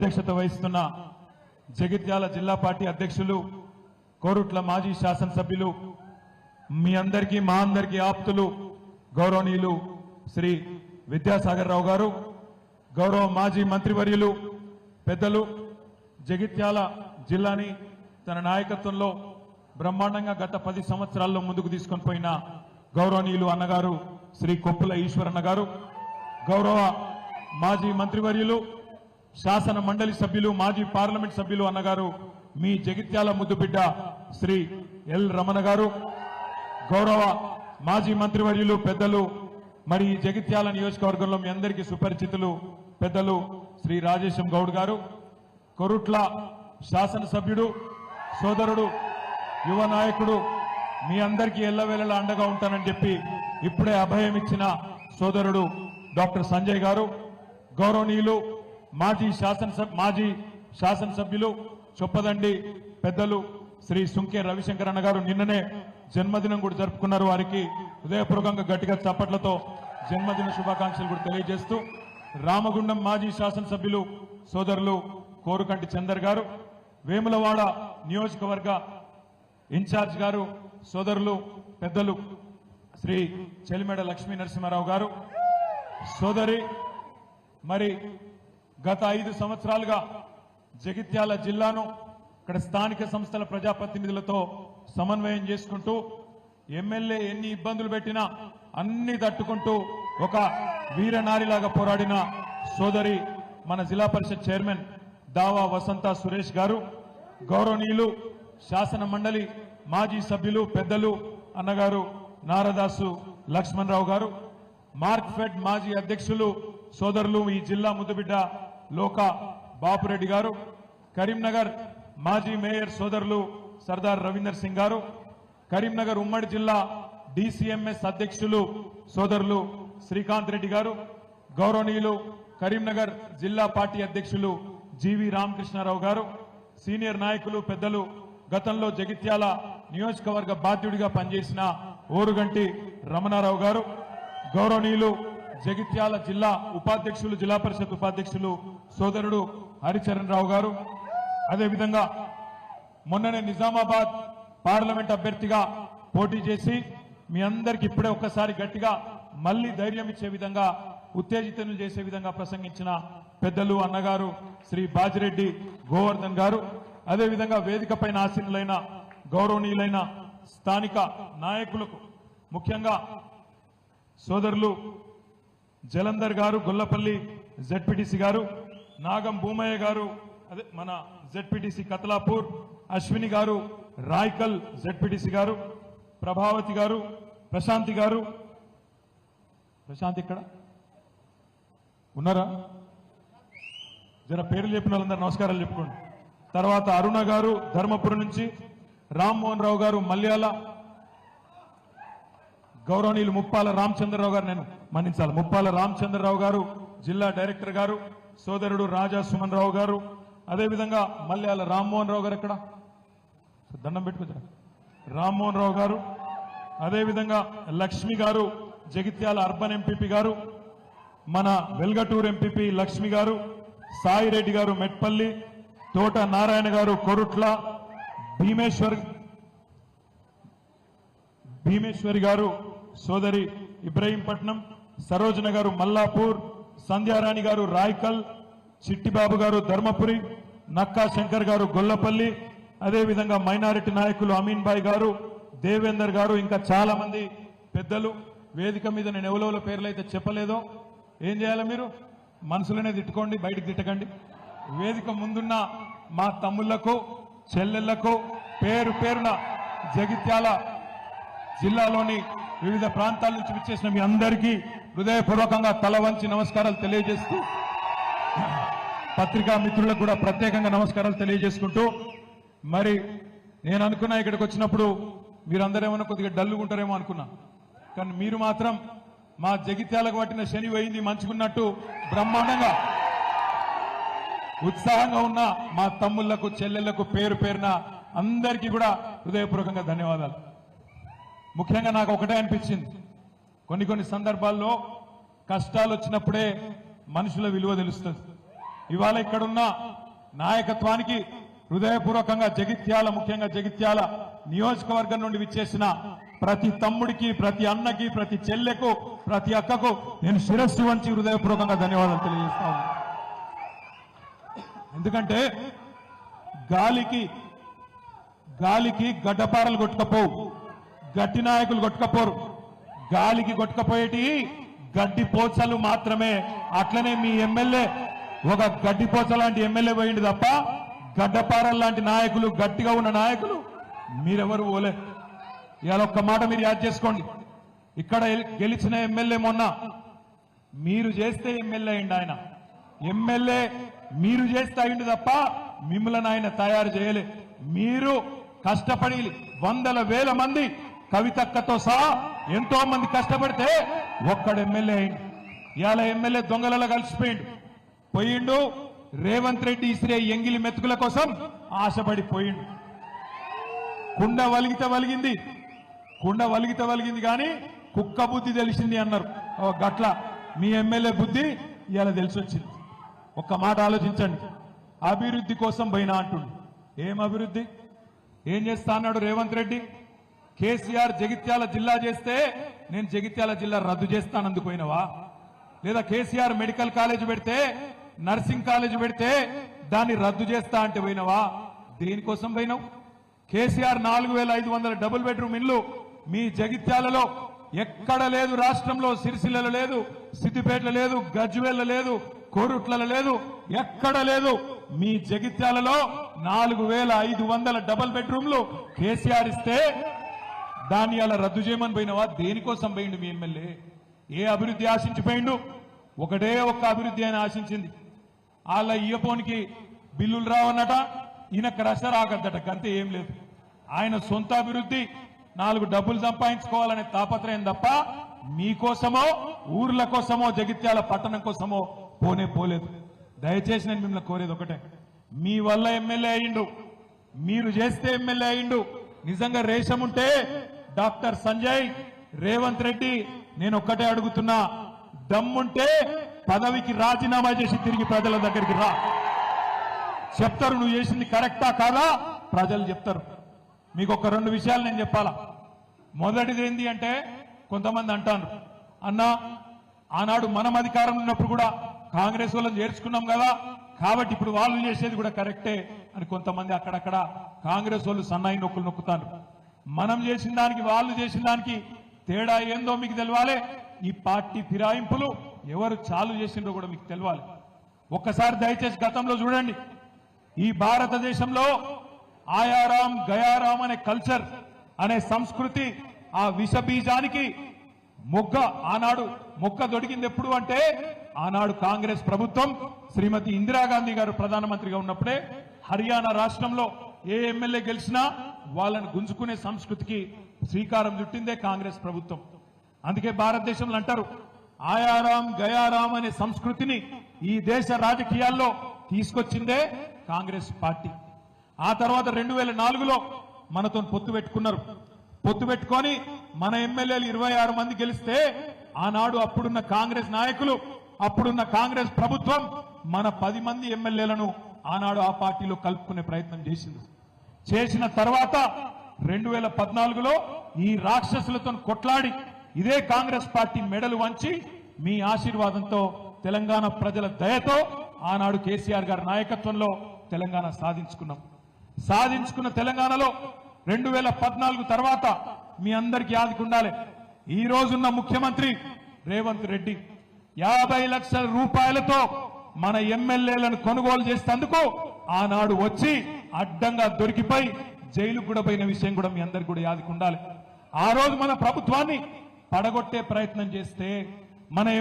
అధ్యక్షత వహిస్తున్న జగిత్యాల జిల్లా పార్టీ అధ్యక్షులు కోరుట్ల మాజీ శాసనసభ్యులు మీ అందరికీ మా అందరికీ ఆప్తులు గౌరవనీయులు శ్రీ విద్యాసాగర్ రావు గారు, గౌరవ మాజీ మంత్రివర్యులు పెద్దలు, జగిత్యాల జిల్లాని తన నాయకత్వంలో బ్రహ్మాండంగా గత 10 సంవత్సరాల్లో ముందుకు తీసుకొని పోయిన గౌరవనీయులు అన్నగారు శ్రీ కొప్పుల ఈశ్వరన్న గారు, గౌరవ మాజీ మంత్రివర్యులు శాసన మండలి సభ్యులు మాజీ పార్లమెంట్ సభ్యులు అన్నగారు మీ జగిత్యాల ముద్దుబిడ్డ శ్రీ ఎల్ రమణ గారు, గౌరవ మాజీ మంత్రివర్యులు పెద్దలు మరి జగిత్యాల నియోజకవర్గంలో మీ అందరికీ సుపరిచితులు పెద్దలు శ్రీ రాజేశం గౌడ్ గారు, కొరుట్ల శాసనసభ్యుడు సోదరుడు యువ నాయకుడు మీ అందరికీ ఎల్లవేళలా అండగా ఉంటానని చెప్పి ఇప్పుడే అభయం ఇచ్చిన సోదరుడు డాక్టర్ సంజయ్ గారు, గౌరవనీయులు మాజీ శాసనసభ్యులు చొప్పదండి పెద్దలు శ్రీ సుంకే రవిశంకర్ అన్న గారు నిన్ననే జన్మదినం కూడా జరుపుకున్నారు. వారికి హృదయపూర్వకంగా గట్టిగా చప్పట్లతో జన్మదిన శుభాకాంక్షలు కూడా తెలియజేస్తూ, రామగుండం మాజీ శాసనసభ్యులు సోదరులు కోరుకంటి చందర్ గారు, వేములవాడ నియోజకవర్గ ఇన్ఛార్జ్ గారు సోదరులు పెద్దలు శ్రీ చెలిమేడ లక్ష్మీ నరసింహారావు గారు, సోదరి మరి గత 5 సంవత్సరాలుగా జగిత్యాల జిల్లాను ఇక్కడ స్థానిక సంస్థల ప్రజాప్రతినిధులతో సమన్వయం చేసుకుంటూ ఎమ్మెల్యే ఎన్ని ఇబ్బందులు పెట్టినా అన్ని తట్టుకుంటూ ఒక వీరనారిలాగా పోరాడిన సోదరి మన జిల్లా పరిషత్ చైర్మన్ దావా వసంత సురేష్ గారు, గౌరవనీయులు శాసన మండలి మాజీ సభ్యులు పెద్దలు అన్నగారు నారదాసు లక్ష్మణరావు గారు, మార్క్ఫెడ్ మాజీ అధ్యక్షులు సోదరులు ఈ జిల్లా ముద్దుబిడ్డ లోక బాపురెడ్డి గారు, కరీంనగర్ మాజీ మేయర్ సోదరులు సర్దార్ రవీందర్ సింగ్ గారు, కరీంనగర్ ఉమ్మడి జిల్లా డిసిఎంఎస్ అధ్యక్షులు సోదరులు శ్రీకాంత్ రెడ్డి గారు, గౌరవనీయులు కరీంనగర్ జిల్లా పార్టీ అధ్యక్షులు జీవి రామకృష్ణారావు గారు, సీనియర్ నాయకులు పెద్దలు గతంలో జగిత్యాల నియోజకవర్గ బాధ్యుడిగా పనిచేసిన ఓరుగంటి రమణారావు గారు, గౌరవనీయులు జగిత్యాల జిల్లా ఉపాధ్యక్షులు జిల్లా పరిషత్ ఉపాధ్యక్షులు సోదరుడు హరిచరణ్ రావు గారు, అదేవిధంగా మొన్ననే నిజామాబాద్ పార్లమెంట్ అభ్యర్థిగా పోటీ చేసి మీ అందరికి ఇప్పుడే ఒక్కసారి గట్టిగా మళ్లీ ధైర్యం ఇచ్చే విధంగా ఉత్తేజితను చేసే విధంగా ప్రసంగించిన పెద్దలు అన్నగారు శ్రీ బాజిరెడ్డి గోవర్ధన్ గారు, అదేవిధంగా వేదిక పైన ఆసీనులైన గౌరవనీయులైన స్థానిక నాయకులకు ముఖ్యంగా సోదరులు జలంధర్ గారు, గొల్లపల్లి జెడ్పీటీసీ గారు, నాగం భూమయ్య గారు అదే మన జెడ్పీటీసీ కతలాపూర్, అశ్విని గారు రాయ్కల్ జెడ్పీటీసీ గారు, ప్రభావతి గారు, ప్రశాంతి గారు, ప్రశాంతి ఇక్కడ ఉన్నారా? జర పేర్లు చెప్పిన వాళ్ళందరూ నమస్కారాలు చెప్పుకోండి. తర్వాత అరుణ గారు ధర్మపురం నుంచి, రామ్మోహన్ రావు గారు మల్యాల, గౌరవనీయులు ముప్పాల రామచంద్రరావు గారు, నేను మన్నించాలి ముప్పాల రామచంద్రరావు గారు జిల్లా డైరెక్టర్ గారు, సోదరుడు రాజా సుమన్ రావు గారు, అదేవిధంగా మల్యాల రామ్మోహన్ రావు గారు ఎక్కడ దండం పెట్టుకుంటారు రామ్మోహన్ రావు గారు, అదేవిధంగా లక్ష్మి గారు జగిత్యాల అర్బన్ ఎంపీపీ గారు, మన వెల్గటూర్ ఎంపీపీ లక్ష్మి గారు, సాయిరెడ్డి గారు మెట్పల్లి, తోట నారాయణ గారు కొరుట్ల, భీమేశ్వరి గారు సోదరి ఇబ్రహీంపట్నం, సరోజన గారు మల్లాపూర్, సంధ్యారాణి గారు రాయ్కల్, చిట్టిబాబు గారు ధర్మపురి, నక్కా శంకర్ గారు గొల్లపల్లి, అదేవిధంగా మైనారిటీ నాయకులు అమీన్ భాయ్ గారు, దేవేందర్ గారు, ఇంకా చాలా మంది పెద్దలు వేదిక మీద నేను ఎవరెవల పేర్లు అయితే చెప్పలేదో ఏం చేయాలి, మీరు మనసులోనే తిట్టుకోండి, బయటకు తిట్టకండి. వేదిక ముందున్న మా తమ్ముళ్లకు చెల్లెళ్లకు పేరు పేరున జగిత్యాల జిల్లాలోని వివిధ ప్రాంతాల నుంచి విచ్చేసిన మీ అందరికీ హృదయపూర్వకంగా తల వంచి నమస్కారాలు తెలియజేస్తూ, పత్రికా మిత్రులకు కూడా ప్రత్యేకంగా నమస్కారాలు తెలియజేసుకుంటూ, మరి నేను అనుకున్నా ఇక్కడికి వచ్చినప్పుడు మీరందరూ ఏమన్నా కొద్దిగా డల్లుగుంటారేమో అనుకున్నా, కానీ మీరు మాత్రం మా జగిత్యాలకు పట్టిన శని పోయింది మంచుకున్నట్టు బ్రహ్మాండంగా ఉత్సాహంగా ఉన్న మా తమ్ముళ్లకు చెల్లెళ్లకు పేరు పేరున అందరికీ కూడా హృదయపూర్వకంగా ధన్యవాదాలు. ముఖ్యంగా నాకు ఒకటే అనిపించింది, కొన్ని సందర్భాల్లో కష్టాలు వచ్చినప్పుడే మనుషుల విలువ తెలుస్తుంది. ఇవాళ ఇక్కడున్న నాయకత్వానికి హృదయపూర్వకంగా జగిత్యాల, ముఖ్యంగా జగిత్యాల నియోజకవర్గం నుండి విచ్చేసిన ప్రతి తమ్ముడికి, ప్రతి అన్నకి, ప్రతి చెల్లెకు, ప్రతి అక్కకు నేను శిరస్సు వంచి హృదయపూర్వకంగా ధన్యవాదాలు తెలియజేస్తా ఉన్నాను. ఎందుకంటే గాలికి గడ్డపారలు కొట్టుకపోవు, గట్టి నాయకులు కొట్టుకపోరు. గాలికి కొట్టుకపోయేటి గడ్డి పోచలు మాత్రమే. అట్లనే మీ ఎమ్మెల్యే ఒక గడ్డి పోచ లాంటి ఎమ్మెల్యే పోయింది తప్ప గడ్డపారల లాంటి నాయకులు, గట్టిగా ఉన్న నాయకులు మీరెవరు పోలే. ఇవాళ ఒక్క మాట మీరు యాద్ చేసుకోండి. ఇక్కడ గెలిచిన ఎమ్మెల్యే మొన్న మీరు చేస్తే ఎమ్మెల్యే అయింది. ఆయన ఎమ్మెల్యే మీరు చేస్తే అయింది తప్ప మిమ్మల్ని ఆయన తయారు చేయలే. మీరు కష్టపడి వందల వేల మంది కవితక్కతో సహా ఎంతో మంది కష్టపడితే ఒక్కడు ఎమ్మెల్యే అయింది. ఇవాళ ఎమ్మెల్యే దొంగలలో కలిసిపోయిండు. పోయిండు రేవంత్ రెడ్డి ఇసిరే ఎంగిలి మెతుకుల కోసం ఆశపడి పోయిండు. కుండ వలిగితే వలిగింది కానీ కుక్క బుద్ధి తెలిసింది అన్నారు. గట్ల మీ ఎమ్మెల్యే బుద్ధి ఇవాళ తెలిసొచ్చింది. ఒక్క మాట ఆలోచించండి. అభివృద్ధి కోసం పోయినా అంటుండు. ఏం అభివృద్ధి? ఏం చేస్తా అన్నాడు రేవంత్ రెడ్డి? కేసీఆర్ జగిత్యాల జిల్లా చేస్తే నేను జగిత్యాల జిల్లా రద్దు చేస్తానందుకు పోయినవా? లేదా కేసీఆర్ మెడికల్ కాలేజ్ పెడితే, నర్సింగ్ కాలేజ్ పెడితే దాన్ని రద్దు చేస్తా అంటే పోయినవా? దేనికోసం పోయినావు? కేసీఆర్ 4500 డబుల్ బెడ్రూమ్ ఇల్లు మీ జగిత్యాలలో ఎక్కడ లేదు. రాష్ట్రంలో సిరిసిల్లలో లేదు, సిద్దిపేటలో లేదు, గజ్వేల్లో లేదు, కోరుట్లలో లేదు, ఎక్కడ లేదు. మీ జగిత్యాలలో 4500 డబుల్ బెడ్రూమ్లు కేసీఆర్ ఇస్తే దాన్ని అలా రద్దు చేయమని పోయినవా? దేనికోసం పోయిండు మీ ఎమ్మెల్యే? ఏ అభివృద్ధి ఆశించిపోయిండు? ఒకటే ఒక్క అభివృద్ధి అని ఆశించింది. వాళ్ళ ఇయ్యపోనికి బిల్లులు రావన్నట, ఈయన క్రషర్ ఆగద్దట. అంతే, ఏం లేదు. ఆయన సొంత అభివృద్ధి 4 డబ్బులు సంపాదించుకోవాలనే తాపత్రయం తప్ప మీకోసమో, ఊర్ల కోసమో, జగిత్యాల పట్టణం కోసమో పోలేదు. దయచేసి నేను మిమ్మల్ని కోరేది ఒకటే, మీ వల్ల ఎమ్మెల్యే అయ్యిండు, మీరు చేస్తే ఎమ్మెల్యే అయ్యిండు. నిజంగా రేషం ఉంటే డాక్టర్ సంజయ్, రేవంత్ రెడ్డి, నేను ఒక్కటే అడుగుతున్నా, దమ్ముంటే పదవికి రాజీనామా చేసి తిరిగి ప్రజల దగ్గరికి రా. చెప్తారు నువ్వు చేసింది కరెక్టా కాదా, ప్రజలు చెప్తారు. మీకు ఒక 2 విషయాలు నేను చెప్పాలా. మొదటిది ఏంటి అంటే, కొంతమంది అంటారు, అన్నా ఆనాడు మనం అధికారం ఉన్నప్పుడు కూడా కాంగ్రెస్ వాళ్ళని చేర్చుకున్నాం కదా, కాబట్టి ఇప్పుడు వాళ్ళు చేసేది కూడా కరెక్టే అని కొంతమంది అక్కడక్కడ కాంగ్రెస్ వాళ్ళు సన్నాయి నొక్కులు నొక్కుతారు. మనం చేసిన దానికి, వాళ్ళు చేసిన దానికి తేడా ఏందో మీకు తెలవాలి. ఈ పార్టీ ఫిరాయింపులు ఎవరు చాలు చేసిండ్రో కూడా మీకు తెలవాలి. ఒక్కసారి దయచేసి గతంలో చూడండి. ఈ భారతదేశంలో ఆయారాం గయారాం అనే కల్చర్, అనే సంస్కృతి, ఆ విష బీజానికి ఆనాడు మొక్క దొడికింది ఎప్పుడు అంటే, ఆనాడు కాంగ్రెస్ ప్రభుత్వం శ్రీమతి ఇందిరాగాంధీ గారు ప్రధానమంత్రిగా ఉన్నప్పుడే హర్యానా రాష్ట్రంలో ఏ ఎమ్మెల్యే గెలిచినా వాళ్ళని గుంజుకునే సంస్కృతికి శ్రీకారం చుట్టిందే కాంగ్రెస్ ప్రభుత్వం. అందుకే భారతదేశంలో అంటారు, ఆయారాం గయారాం అనే సంస్కృతిని ఈ దేశ రాజకీయాల్లో తీసుకొచ్చిందే కాంగ్రెస్ పార్టీ. ఆ తర్వాత 2004లో మనతో పొత్తు పెట్టుకున్నారు. పొత్తు పెట్టుకొని మన ఎమ్మెల్యేలు 26 మంది గెలిస్తే, ఆనాడు అప్పుడున్న కాంగ్రెస్ నాయకులు, అప్పుడున్న కాంగ్రెస్ ప్రభుత్వం మన 10 మంది ఎమ్మెల్యేలను ఆనాడు ఆ పార్టీలో కలుపుకునే ప్రయత్నం చేసింది. చేసిన తర్వాత 2014లో ఈ రాక్షసులతో కొట్లాడి ఇదే కాంగ్రెస్ పార్టీ మెడలు వంచి మీ ఆశీర్వాదంతో, తెలంగాణ ప్రజల దయతో ఆనాడు కేసీఆర్ గారి నాయకత్వంలో తెలంగాణ సాధించుకున్న తెలంగాణలో 2014 తర్వాత మీ అందరికీ యాదకుండాలి, ఈ రోజున్న ముఖ్యమంత్రి రేవంత్ రెడ్డి 50 లక్షల రూపాయలతో మన ఎమ్మెల్యేలను కొనుగోలు చేసేందుకు ఆనాడు వచ్చి అడ్డంగా దొరికిపోయి జైలుకు కూడా పోయిన విషయం కూడా మీ అందరికీ కూడా యాదకుండాలి. ఆ రోజు మన ప్రభుత్వాన్ని పడగొట్టే ప్రయత్నం చేస్తే మన